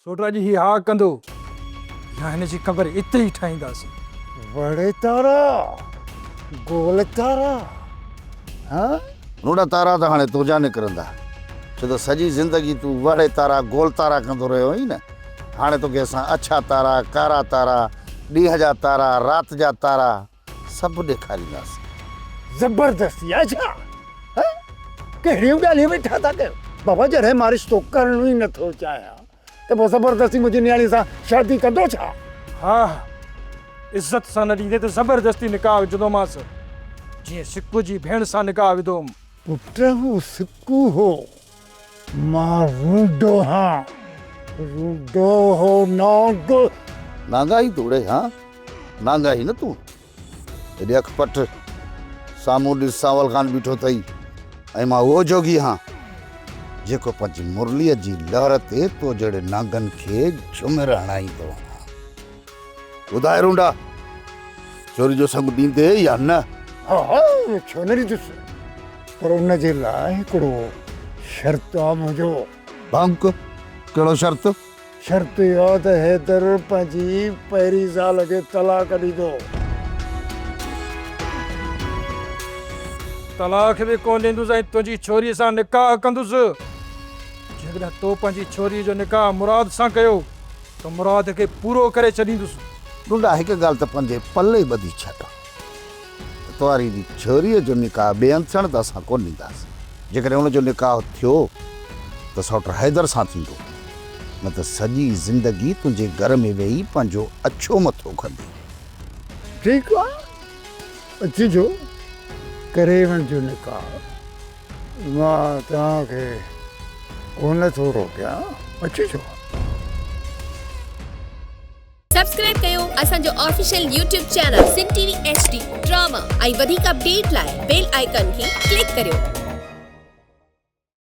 सोटरा जी ही हा कंदो या हिन जी ख़बर इते ई ठाहींदासीं। बड़े तारा गोल तारा हाँ नूड़ा तारा तो हाणे तुंहिंजा निकिरंदा छो त सॼी ज़िंदगी तूं वड़े तारा गोल तारा कंदो रहियो आहीं न। हाणे तोखे असां अछा तारा कारा तारा ॾींहं जा तारा राति जा तारा सभु ॾेखारींदासीं। जबरदस्ती अच्छा हाँ? कहिड़ियूं ॻाल्हियूं वेठा था कयो बाबा जॾहिं मां रिश्तो करणु ई नथो चाहियां त पोइ ज़बरदस्ती मुंहिंजी नियाणी सां शादी कंदो छा? हा इज़त सां न ॾींदे त ज़बरदस्ती निकाह विझंदोमांसि जीअं सिकू जी भेण सां निकाह विधोमि। पुट हू सिकू हो मां रूडो हाँ रूडो हो नांग नांगा ई तूड़े हाँ नांगा ई न तूं हेॾे अख पट साम्हूं ॾिस सावल ख़ान बीठो अथई ऐं मां उहो जोगी हाँ जेको पंहिंजी मुरलीअ जी लहर ते तो जहिड़े नांगनि खे झुमिर हणाईंदो। ॿुधाए रूंडा चोरी जो संग ॾींदे या न? हा छो न ॾिसु पर उन जे लाइ हिकिड़ो शर्त आहे मुंहिंजो। बंक कहिड़ो शर्त? शर्त इहा त हैदर पंहिंजी पहिरीं ज़ाल खे तलाक ॾींदो। तलाक बि कोन ॾींदुसि ऐं तुंहिंजी छोरीअ सां निकाह कंदुसि। जेकॾहिं तो पंहिंजी छोरीअ जो निकाह मुराद सां कयो त मुराद खे पूरो करे छॾींदुसि। रूंडा हिकु ॻाल्हि त पंहिंजे पल्ले ॿधी छॾ तुंहिंजी जी छोरीअ जो निकाह ॿिए हंधि सां त असां कोन ॾींदासीं। जेकॾहिं हुनजो निकाह थियो त सौट हैदर सां थींदो न त सॼी ज़िंदगी तुंहिंजे घर में वेही पंहिंजो अछो मथो कंदी। ठीकु आहे अचिजो करे वञिजो निकाह मां तव्हांखे कोन थो रोकियां अचिजो। सब्सक्राइब कयो असांजो official YouTube channel Singh TV HD drama ऐं वधीक अपडेट लाइ बेल आइकन खे क्लिक करियो।